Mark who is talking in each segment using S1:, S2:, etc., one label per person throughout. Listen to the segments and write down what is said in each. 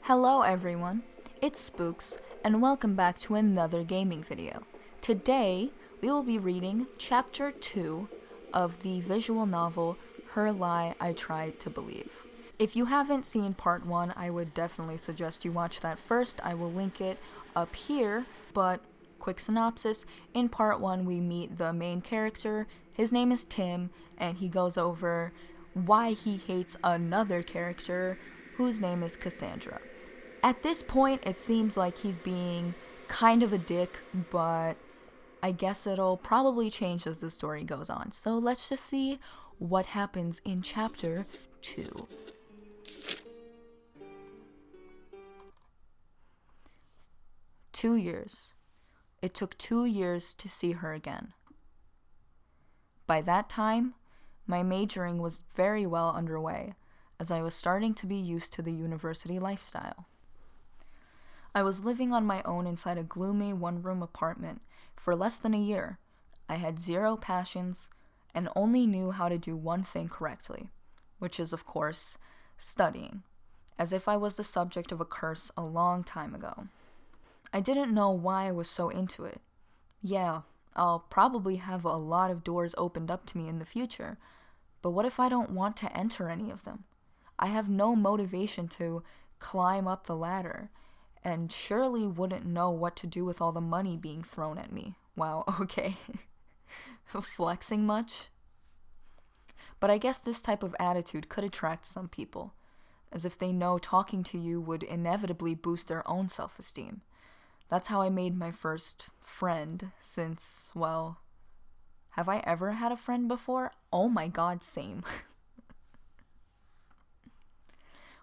S1: Hello everyone, it's Spooks, and welcome back to another gaming video. Today, we will be reading Chapter 2 of the visual novel Her Lie I Tried to Believe. If you haven't seen Part 1, I would definitely suggest you watch that first. I will link it up here, but quick synopsis, in Part 1 we meet the main character. His name is Tim, and he goes over why he hates another character whose name is Cassandra. At this point, it seems like he's being kind of a dick, but I guess it'll probably change as the story goes on. So let's just see what happens in Chapter 2. Two years. It took 2 years to see her again. By that time, my majoring was very well underway, as I was starting to be used to the university lifestyle. I was living on my own inside a gloomy one-room apartment for less than a year. I had zero passions and only knew how to do one thing correctly, which is, of course, studying, as if I was the subject of a curse a long time ago. I didn't know why I was so into it. Yeah, I'll probably have a lot of doors opened up to me in the future, but what if I don't want to enter any of them? I have no motivation to climb up the ladder, and surely wouldn't know what to do with all the money being thrown at me. Wow, okay. Flexing much? But I guess this type of attitude could attract some people, as if they know talking to you would inevitably boost their own self-esteem. That's how I made my first friend since, well, have I ever had a friend before? Oh my god, same.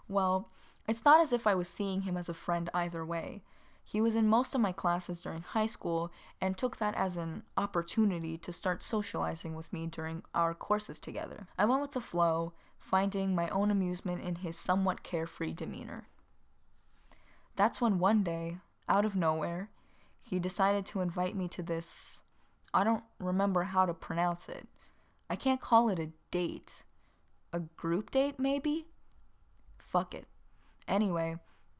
S1: Well, it's not as if I was seeing him as a friend either way. He was in most of my classes during high school and took that as an opportunity to start socializing with me during our courses together. I went with the flow, finding my own amusement in his somewhat carefree demeanor. That's when one day, out of nowhere, he decided to invite me to this, I don't remember how to pronounce it. I can't call it a date. A group date, maybe? Fuck it. Anyway,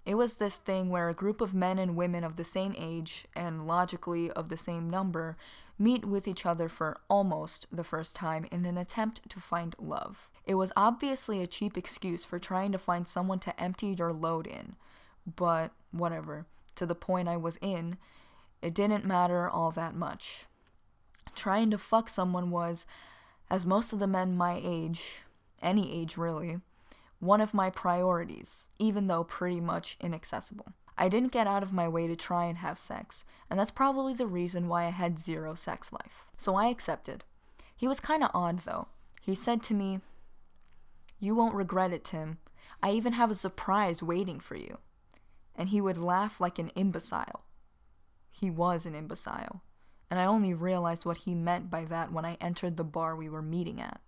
S1: it was this thing where a group of men and women of the same age, and logically of the same number, meet with each other for almost the first time in an attempt to find love. It was obviously a cheap excuse for trying to find someone to empty your load in, but whatever. To the point I was in, it didn't matter all that much. Trying to fuck someone was, as most of the men my age, any age really, one of my priorities, even though pretty much inaccessible. I didn't get out of my way to try and have sex, and that's probably the reason why I had zero sex life. So I accepted. He was kinda odd though. He said to me, "You won't regret it, Tim. I even have a surprise waiting for you." And he would laugh like an imbecile. He was an imbecile, and I only realized what he meant by that when I entered the bar we were meeting at.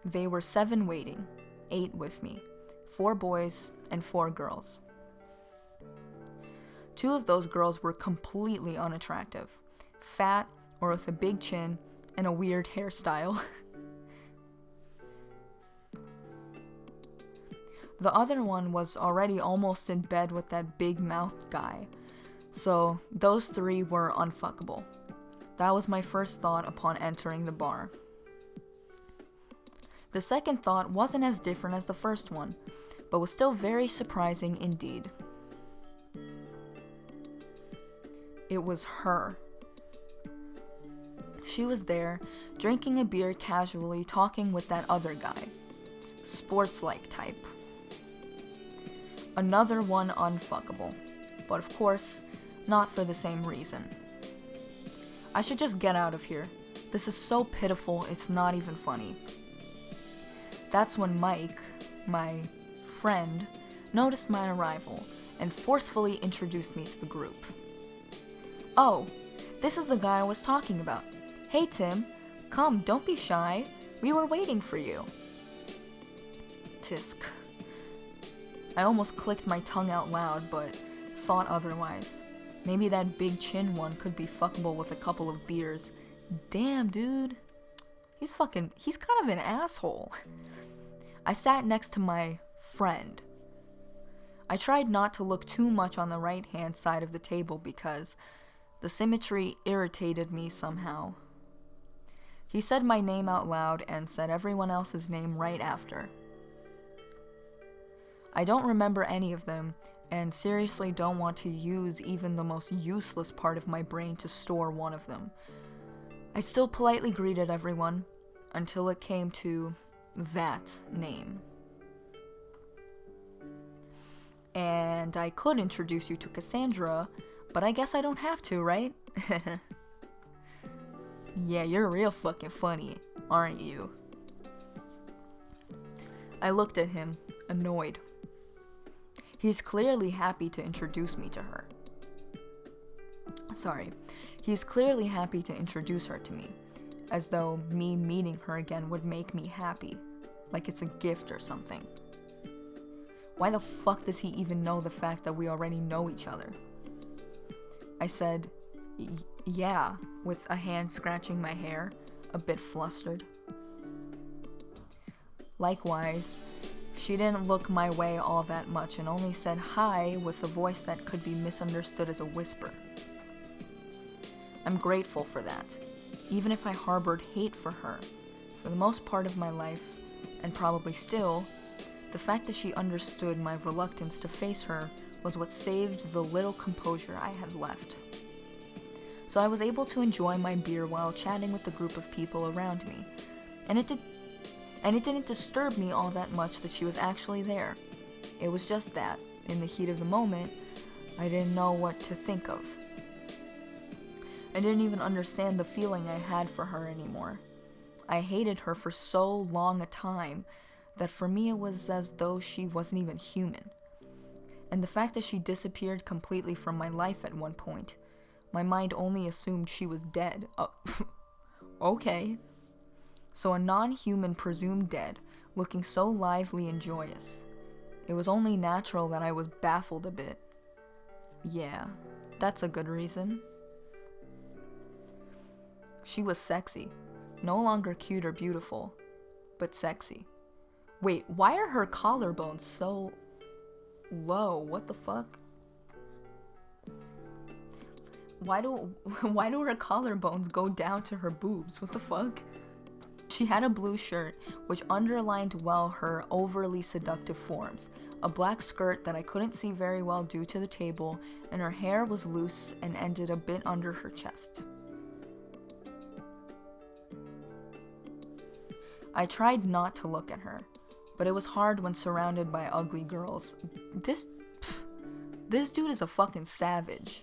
S1: They were 7 waiting, 8 with me, 4 boys and 4 girls. 2 of those girls were completely unattractive, fat or with a big chin and a weird hairstyle. The other one was already almost in bed with that big-mouthed guy, so those 3 were unfuckable. That was my first thought upon entering the bar. The second thought wasn't as different as the first one, but was still very surprising indeed. It was her. She was there, drinking a beer casually, talking with that other guy. Sports-like type. Another one unfuckable, but of course, not for the same reason. I should just get out of here. This is so pitiful, it's not even funny. That's when Mike, my friend, noticed my arrival and forcefully introduced me to the group. "Oh, this is the guy I was talking about. Hey Tim, come, don't be shy. We were waiting for you." Tisk. I almost clicked my tongue out loud, but thought otherwise. Maybe that big chin one could be fuckable with a couple of beers. Damn, dude. He's kind of an asshole. I sat next to my friend. I tried not to look too much on the right-hand side of the table because the symmetry irritated me somehow. He said my name out loud and said everyone else's name right after. I don't remember any of them, and seriously don't want to use even the most useless part of my brain to store one of them. I still politely greeted everyone until it came to that name. And I could introduce you to Cassandra, but I guess I don't have to, right? Yeah, you're real fucking funny, aren't you? I looked at him, annoyed. He's clearly happy to introduce me to her. He's clearly happy to introduce her to me, as though me meeting her again would make me happy, like it's a gift or something. Why the fuck does he even know the fact that we already know each other? I said, yeah, with a hand scratching my hair, a bit flustered. Likewise, she didn't look my way all that much and only said hi with a voice that could be misunderstood as a whisper. I'm grateful for that, even if I harbored hate for her for the most part of my life, and probably still. The fact that she understood my reluctance to face her was what saved the little composure I had left. So I was able to enjoy my beer while chatting with the group of people around me, and it didn't disturb me all that much that she was actually there. It was just that, in the heat of the moment, I didn't know what to think of. I didn't even understand the feeling I had for her anymore. I hated her for so long a time that for me it was as though she wasn't even human. And the fact that she disappeared completely from my life at one point, my mind only assumed she was dead. Okay. So a non-human presumed dead, looking so lively and joyous. It was only natural that I was baffled a bit. Yeah, that's a good reason. She was sexy. No longer cute or beautiful, but sexy. Wait, why are her collarbones so low? What the fuck? Why do her collarbones go down to her boobs? What the fuck? She had a blue shirt, which underlined well her overly seductive forms, a black skirt that I couldn't see very well due to the table, and her hair was loose and ended a bit under her chest. I tried not to look at her, but it was hard when surrounded by ugly girls. This dude is a fucking savage.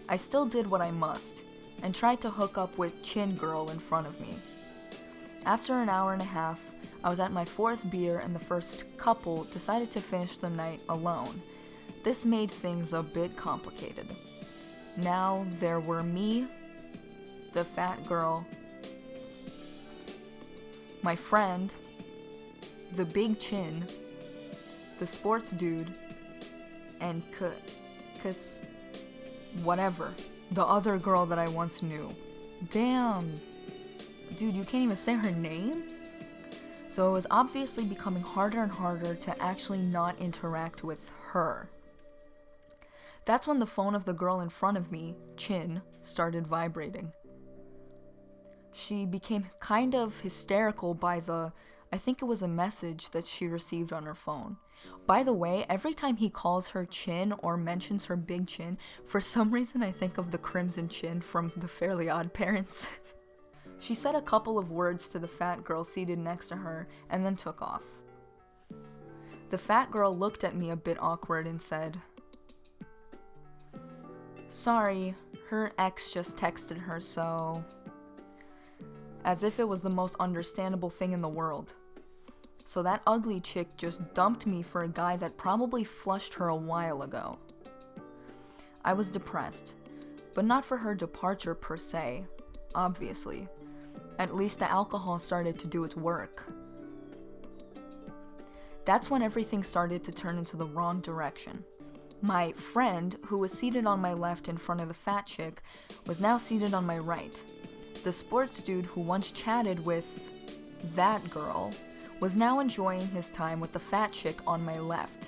S1: I still did what I must, and tried to hook up with Chin Girl in front of me. After an hour and a half, I was at my fourth beer and the first couple decided to finish the night alone. This made things a bit complicated. Now there were me, the fat girl, my friend, the big Chin, the sports dude, and whatever, the other girl that I once knew. Damn. Dude, you can't even say her name? So it was obviously becoming harder and harder to actually not interact with her. That's when the phone of the girl in front of me, Chin, started vibrating. She became kind of hysterical by I think it was a message that she received on her phone. By the way, every time he calls her Chin or mentions her big chin, for some reason I think of the Crimson Chin from The Fairly Odd Parents. She said a couple of words to the fat girl seated next to her and then took off. The fat girl looked at me a bit awkward and said, "Sorry, her ex just texted her, so..." As if it was the most understandable thing in the world. So that ugly chick just dumped me for a guy that probably flushed her a while ago. I was depressed, but not for her departure per se, obviously. At least the alcohol started to do its work. That's when everything started to turn into the wrong direction. My friend, who was seated on my left in front of the fat chick, was now seated on my right. The sports dude who once chatted with that girl was now enjoying his time with the fat chick on my left.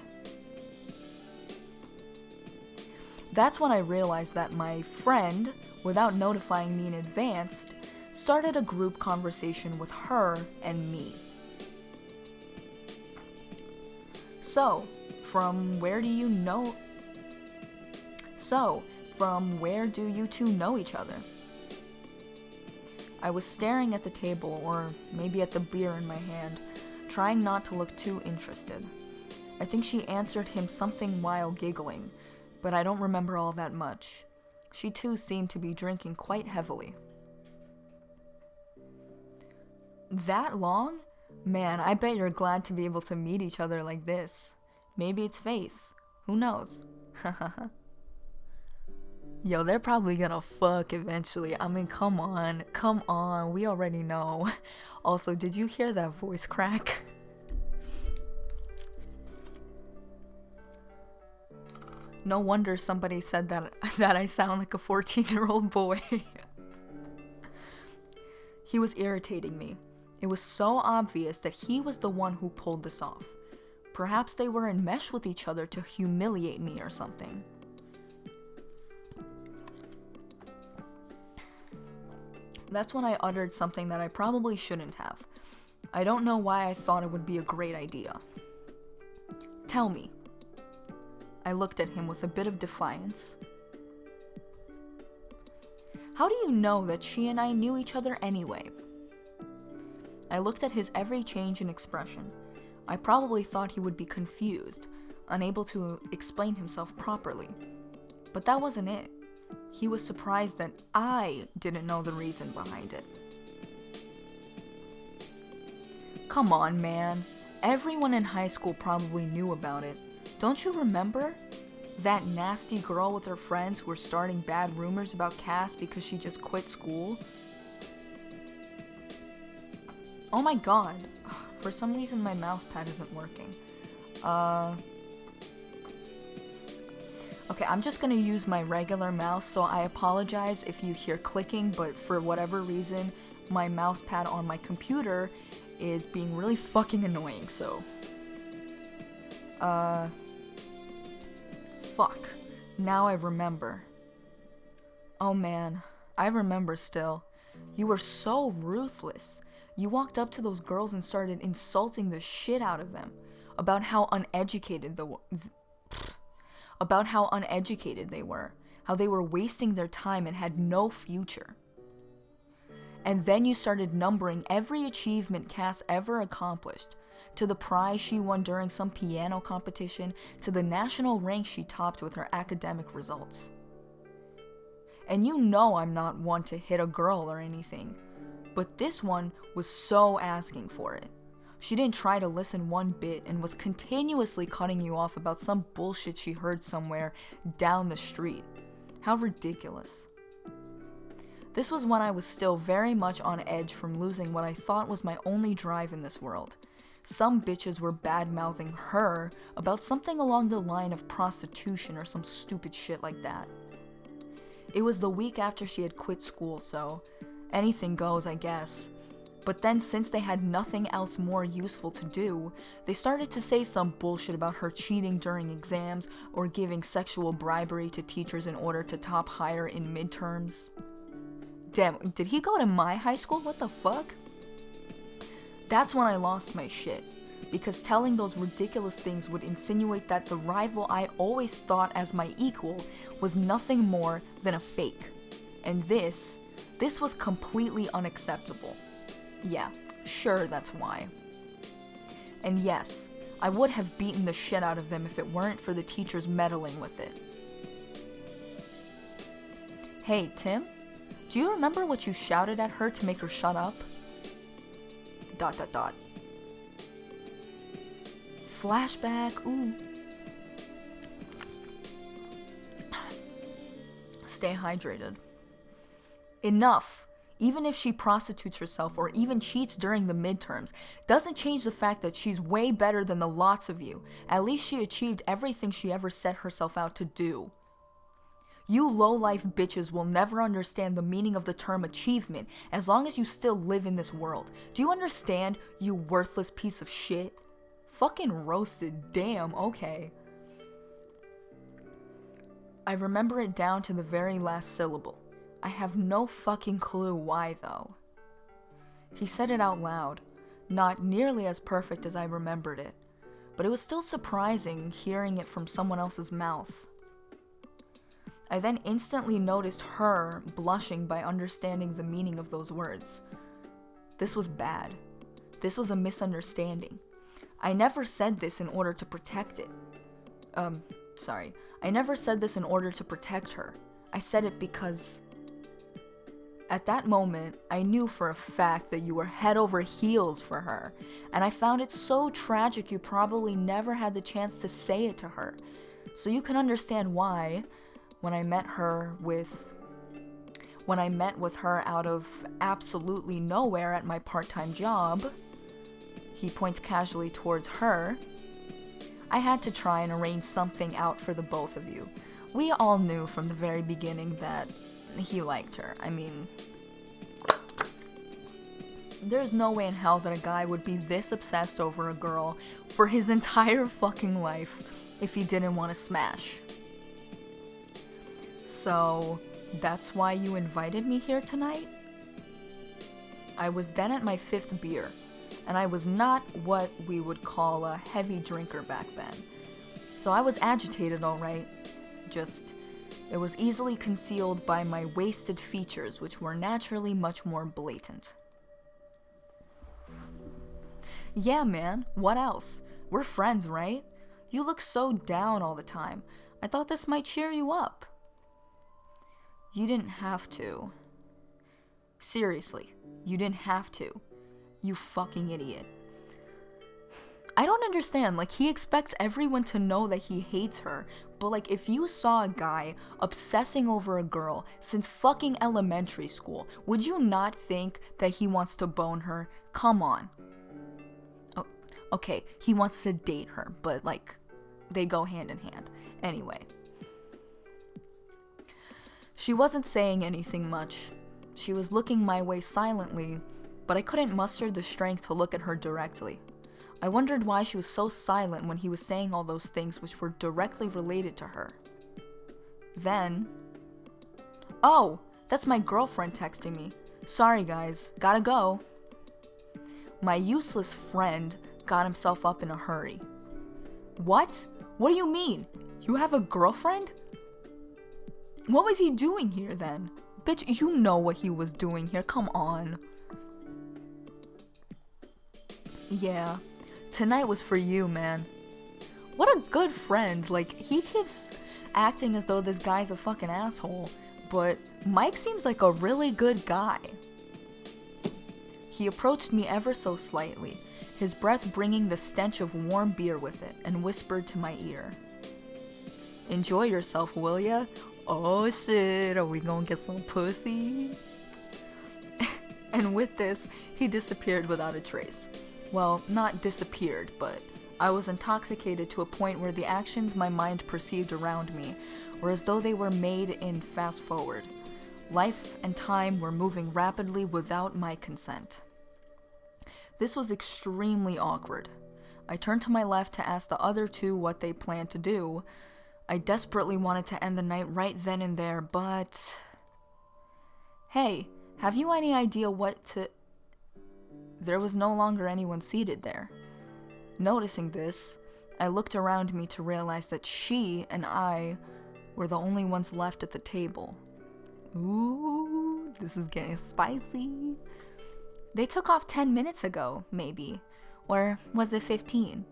S1: That's when I realized that my friend, without notifying me in advance, started a group conversation with her and me. So, from where do you two know each other? I was staring at the table, or maybe at the beer in my hand, trying not to look too interested. I think she answered him something while giggling, but I don't remember all that much. She too seemed to be drinking quite heavily. That long? Man, I bet you're glad to be able to meet each other like this. Maybe it's faith. Who knows? Yo, they're probably gonna fuck eventually. I mean, come on, we already know. Also, did you hear that voice crack? No wonder somebody said that I sound like a 14-year-old boy. He was irritating me. It was so obvious that he was the one who pulled this off. Perhaps they were enmeshed with each other to humiliate me or something. That's when I uttered something that I probably shouldn't have. I don't know why I thought it would be a great idea. Tell me. I looked at him with a bit of defiance. How do you know that she and I knew each other anyway? I looked at his every change in expression. I probably thought he would be confused, unable to explain himself properly. But that wasn't it. He was surprised that I didn't know the reason behind it. Come on, man. Everyone in high school probably knew about it. Don't you remember? That nasty girl with her friends who were starting bad rumors about Cass because she just quit school? Oh my god. For some reason my mouse pad isn't working. Okay, I'm just gonna use my regular mouse, so I apologize if you hear clicking, but for whatever reason, my mouse pad on my computer is being really fucking annoying, so. Fuck. Now I remember. Oh man, I remember still. You were so ruthless. You walked up to those girls and started insulting the shit out of them about how uneducated they were, how they were wasting their time and had no future. And then you started numbering every achievement Cass ever accomplished, to the prize she won during some piano competition, to the national rank she topped with her academic results. And you know I'm not one to hit a girl or anything, but this one was so asking for it. She didn't try to listen one bit and was continuously cutting you off about some bullshit she heard somewhere down the street. How ridiculous. This was when I was still very much on edge from losing what I thought was my only drive in this world. Some bitches were bad-mouthing her about something along the line of prostitution or some stupid shit like that. It was the week after she had quit school, so anything goes, I guess. But then since they had nothing else more useful to do, they started to say some bullshit about her cheating during exams or giving sexual bribery to teachers in order to top higher in midterms. Damn, did he go to my high school? What the fuck? That's when I lost my shit, because telling those ridiculous things would insinuate that the rival I always thought as my equal was nothing more than a fake. And this was completely unacceptable. Yeah, sure, that's why. And yes, I would have beaten the shit out of them if it weren't for the teachers meddling with it. Hey, Tim? Do you remember what you shouted at her to make her shut up? ... Flashback, ooh. Stay hydrated. Enough. Even if she prostitutes herself or even cheats during the midterms, doesn't change the fact that she's way better than the lots of you. At least she achieved everything she ever set herself out to do. You low-life bitches will never understand the meaning of the term achievement as long as you still live in this world. Do you understand, you worthless piece of shit? Fucking roasted, damn, okay. I remember it down to the very last syllable. I have no fucking clue why though. He said it out loud, not nearly as perfect as I remembered it, but it was still surprising hearing it from someone else's mouth. I then instantly noticed her blushing by understanding the meaning of those words. This was bad. This was a misunderstanding. I never said this in order to protect it. I never said this in order to protect her. I said it because... At that moment, I knew for a fact that you were head over heels for her, and I found it so tragic you probably never had the chance to say it to her. So you can understand why, when I met with her out of absolutely nowhere at my part-time job, he points casually towards her, I had to try and arrange something out for the both of you. We all knew from the very beginning that he liked her. I mean, there's no way in hell that a guy would be this obsessed over a girl for his entire fucking life if he didn't want to smash. So, that's why you invited me here tonight? I was then at my 5th beer, and I was not what we would call a heavy drinker back then. So I was agitated, alright. It was easily concealed by my wasted features, which were naturally much more blatant. Yeah, man, what else? We're friends, right? You look so down all the time. I thought this might cheer you up. You didn't have to. Seriously, you didn't have to. You fucking idiot. I don't understand, like, he expects everyone to know that he hates her, but like, if you saw a guy obsessing over a girl since fucking elementary school, would you not think that he wants to bone her? Come on. Oh, okay, he wants to date her, but like, they go hand in hand. Anyway. She wasn't saying anything much. She was looking my way silently, but I couldn't muster the strength to look at her directly. I wondered why she was so silent when he was saying all those things which were directly related to her. Then... Oh, that's my girlfriend texting me. Sorry guys, gotta go. My useless friend got himself up in a hurry. What? What do you mean? You have a girlfriend? What was he doing here then? Bitch, you know what he was doing here, come on. Yeah, tonight was for you, man. What a good friend. Like, he keeps acting as though this guy's a fucking asshole, but Mike seems like a really good guy. He approached me ever so slightly, his breath bringing the stench of warm beer with it, and whispered to my ear. Enjoy yourself, will ya? Oh shit, are we gonna get some pussy? And with this, he disappeared without a trace. Well, not disappeared, but I was intoxicated to a point where the actions my mind perceived around me were as though they were made in fast forward. Life and time were moving rapidly without my consent. This was extremely awkward. I turned to my left to ask the other two what they planned to do. I desperately wanted to end the night right then and there, but... Hey, have you any idea what to... There was no longer anyone seated there. Noticing this, I looked around me to realize that she and I were the only ones left at the table. Ooh, this is getting spicy. They took off 10 minutes ago, maybe. Or was it 15?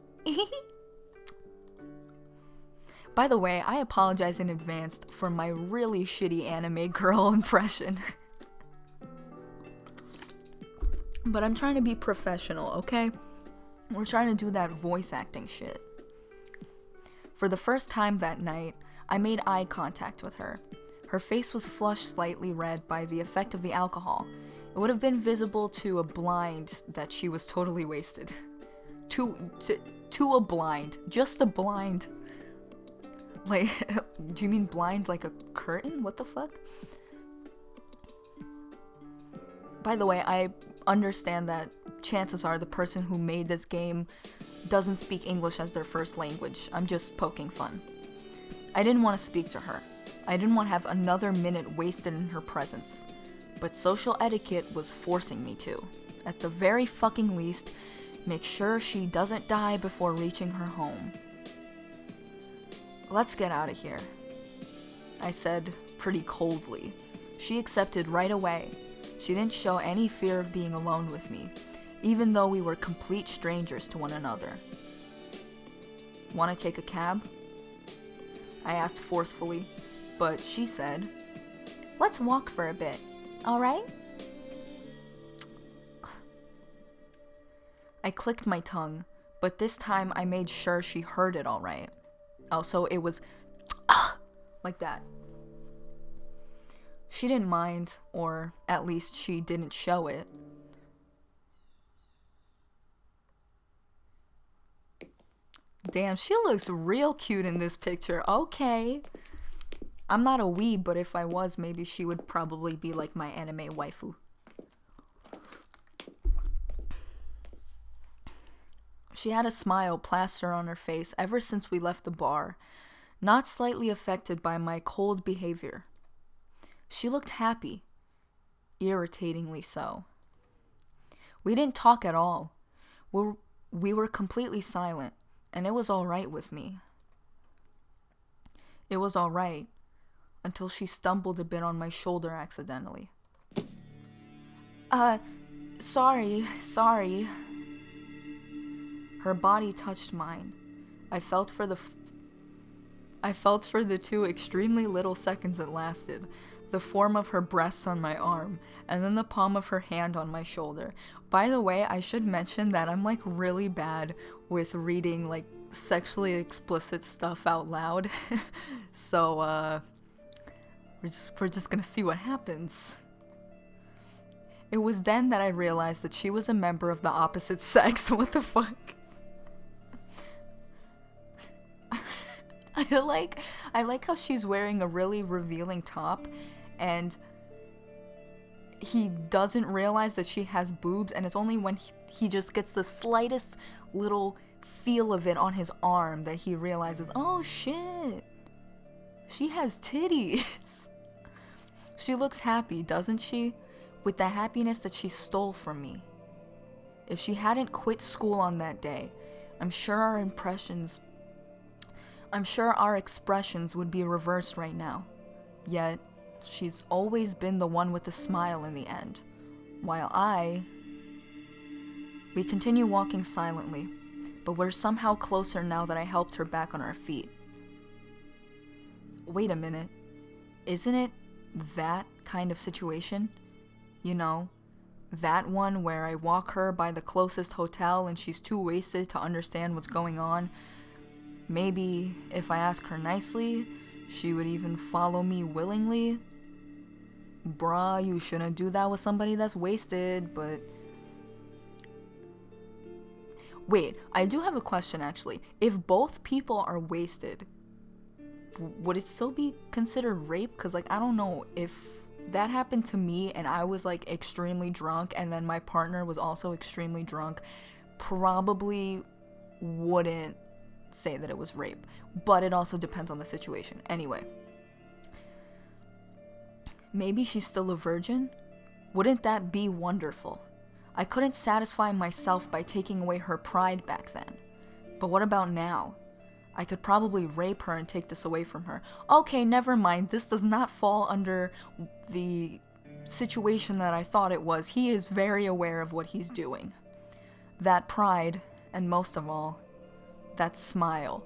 S1: By the way, I apologize in advance for my really shitty anime girl impression. But I'm trying to be professional, okay? We're trying to do that voice acting shit. For the first time that night, I made eye contact with her. Her face was flushed slightly red by the effect of the alcohol. It would have been visible to a blind that she was totally wasted. To a blind. Just a blind. Like, do you mean blind like a curtain? What the fuck? By the way, I understand that chances are the person who made this game doesn't speak English as their first language. I'm just poking fun. I didn't want to speak to her. I didn't want to have another minute wasted in her presence. But social etiquette was forcing me to. At the very fucking least, make sure she doesn't die before reaching her home. Let's get out of here, I said pretty coldly. She accepted right away. She didn't show any fear of being alone with me, even though we were complete strangers to one another. Want to take a cab? I asked forcefully, but she said, let's walk for a bit, alright? I clicked my tongue, but this time I made sure she heard it alright. Oh, so it was like that. She didn't mind, or at least she didn't show it. Damn, she looks real cute in this picture. Okay. I'm not a weeb, but if I was, maybe she would probably be like my anime waifu. She had a smile plastered on her face ever since we left the bar, not slightly affected by my cold behavior. She looked happy, irritatingly so. We didn't talk at all. We were completely silent, and it was all right with me. It was all right until she stumbled a bit on my shoulder accidentally. Sorry. Her body touched mine. I felt for the 2 extremely little seconds it lasted, the form of her breasts on my arm, and then the palm of her hand on my shoulder. By the way, I should mention that I'm like really bad with reading like sexually explicit stuff out loud. So we're just gonna see what happens. It was then that I realized that she was a member of the opposite sex. What the fuck? I like how she's wearing a really revealing top, and he doesn't realize that she has boobs, and it's only when he just gets the slightest little feel of it on his arm that he realizes, oh shit, she has titties. She looks happy, doesn't she? With the happiness that she stole from me. If she hadn't quit school on that day, I'm sure our expressions would be reversed right now. Yet, she's always been the one with the smile in the end. While we continue walking silently, but we're somehow closer now that I helped her back on our feet. Wait a minute. Isn't it that kind of situation? You know, that one where I walk her by the closest hotel and she's too wasted to understand what's going on. Maybe if I ask her nicely, she would even follow me willingly. Bruh, you shouldn't do that with somebody that's wasted, but... Wait, I do have a question actually. If both people are wasted, would it still be considered rape? Because like, I don't know, if that happened to me and I was like extremely drunk and then my partner was also extremely drunk, probably wouldn't say that it was rape, but it also depends on the situation. Anyway, maybe she's still a virgin? Wouldn't that be wonderful? I couldn't satisfy myself by taking away her pride back then. But what about now? I could probably rape her and take this away from her. Okay, never mind. This does not fall under the situation that I thought it was. He is very aware of what he's doing. That pride, and most of all, that smile.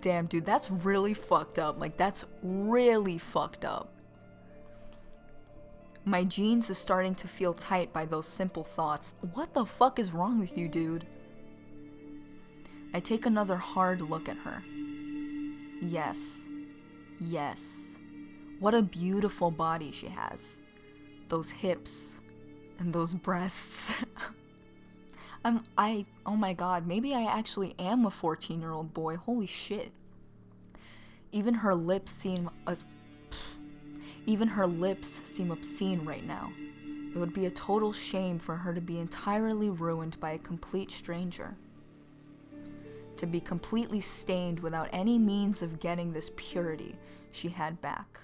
S1: Damn, dude, that's really fucked up. Like, that's really fucked up. My jeans is starting to feel tight by those simple thoughts. What the fuck is wrong with you, dude? I take another hard look at her. Yes. What a beautiful body she has. Those hips and those breasts. Oh my god, maybe I actually am a 14-year-old boy. Holy shit. Even her lips seem obscene right now. It would be a total shame for her to be entirely ruined by a complete stranger. To be completely stained without any means of getting this purity she had back.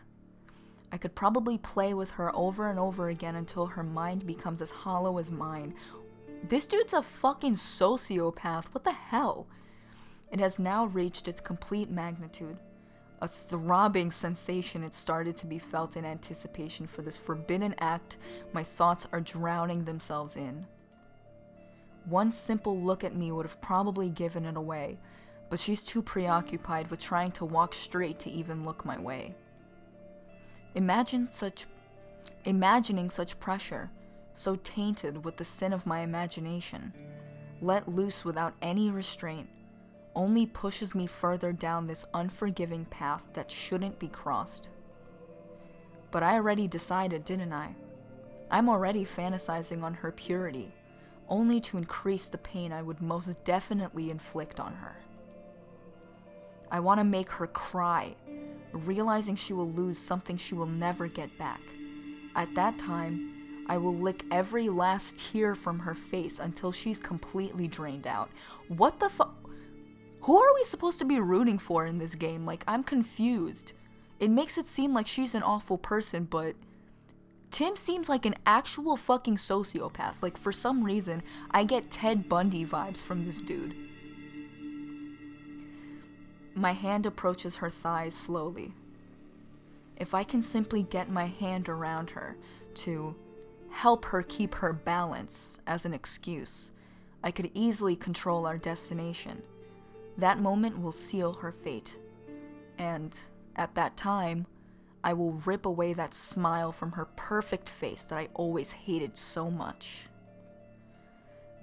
S1: I could probably play with her over and over again until her mind becomes as hollow as mine. This dude's a fucking sociopath. What the hell? It has now reached its complete magnitude. A throbbing sensation it started to be felt in anticipation for this forbidden act my thoughts are drowning themselves in. One simple look at me would have probably given it away, but she's too preoccupied with trying to walk straight to even look my way. Imagining such pressure, so tainted with the sin of my imagination, let loose without any restraint, only pushes me further down this unforgiving path that shouldn't be crossed. But I already decided, didn't I? I'm already fantasizing on her purity, only to increase the pain I would most definitely inflict on her. I want to make her cry, realizing she will lose something she will never get back. At that time, I will lick every last tear from her face until she's completely drained out. What the fuck? Who are we supposed to be rooting for in this game? Like, I'm confused. It makes it seem like she's an awful person, but Tim seems like an actual fucking sociopath. Like, for some reason, I get Ted Bundy vibes from this dude. My hand approaches her thighs slowly. If I can simply get my hand around her to help her keep her balance as an excuse, I could easily control our destination. That moment will seal her fate. And at that time, I will rip away that smile from her perfect face that I always hated so much.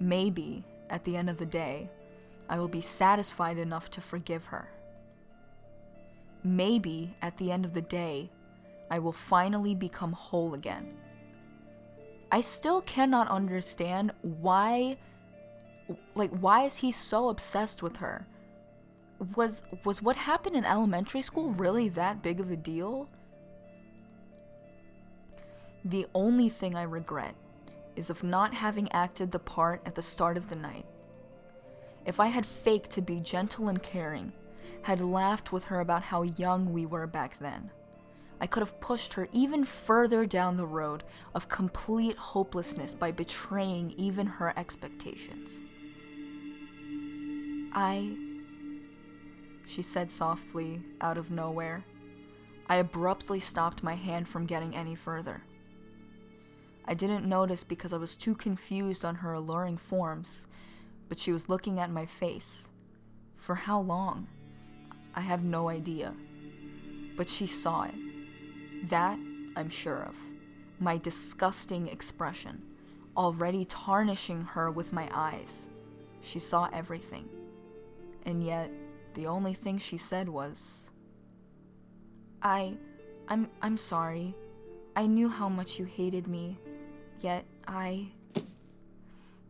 S1: Maybe, at the end of the day, I will be satisfied enough to forgive her. Maybe, at the end of the day, I will finally become whole again. I still cannot understand why is he so obsessed with her? Was what happened in elementary school really that big of a deal? The only thing I regret is of not having acted the part at the start of the night. If I had faked to be gentle and caring, had laughed with her about how young we were back then, I could have pushed her even further down the road of complete hopelessness by betraying even her expectations. She said softly, out of nowhere. I abruptly stopped my hand from getting any further. I didn't notice because I was too confused on her alluring forms, but she was looking at my face. For how long? I have no idea. But she saw it. That I'm sure of. My disgusting expression, already tarnishing her with my eyes. She saw everything. And yet, the only thing she said was, I'm sorry. I knew how much you hated me, yet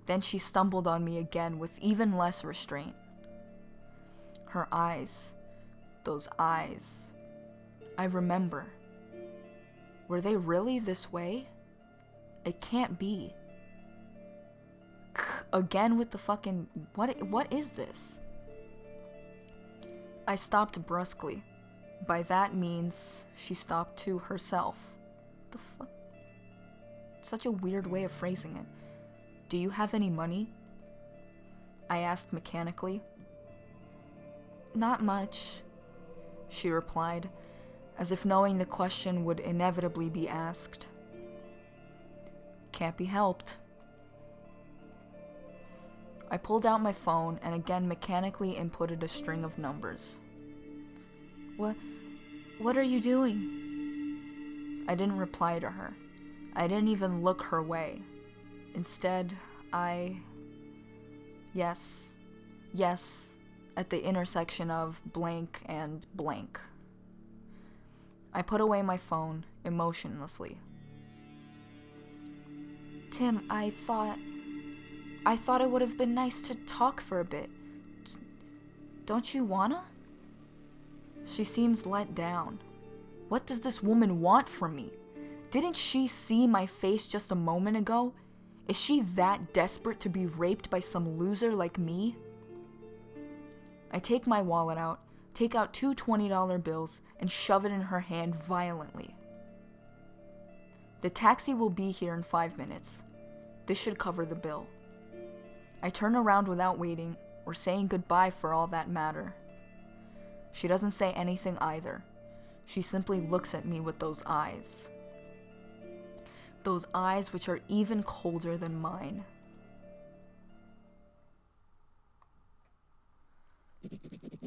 S1: Then she stumbled on me again with even less restraint. Her eyes, those eyes, I remember. Were they really this way? It can't be. Again with the fucking, what is this? I stopped brusquely. By that means, she stopped too herself. The fuck? Such a weird way of phrasing it. Do you have any money? I asked mechanically. Not much, she replied, as if knowing the question would inevitably be asked. Can't be helped. I pulled out my phone and again mechanically inputted a string of numbers. What are you doing? I didn't reply to her. I didn't even look her way. Instead, yes, at the intersection of blank and blank. I put away my phone emotionlessly. Tim, I thought I thought it would have been nice to talk for a bit. Don't you wanna? She seems let down. What does this woman want from me? Didn't she see my face just a moment ago? Is she that desperate to be raped by some loser like me? I take my wallet out, take out 2 $20 bills, and shove it in her hand violently. The taxi will be here in 5 minutes. This should cover the bill. I turn around without waiting, or saying goodbye for all that matter. She doesn't say anything either. She simply looks at me with those eyes. Those eyes which are even colder than mine.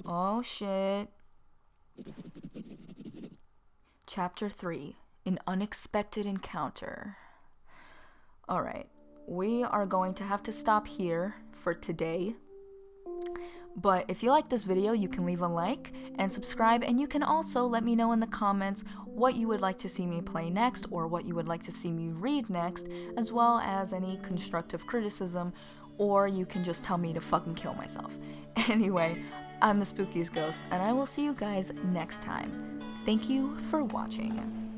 S1: Oh shit. Chapter 3. An unexpected encounter. Alright, we are going to have to stop here for today. But if you like this video, you can leave a like and subscribe, and you can also let me know in the comments what you would like to see me play next or what you would like to see me read next, as well as any constructive criticism, or you can just tell me to fucking kill myself. Anyway, I'm the Spookiest Ghost, and I will see you guys next time. Thank you for watching.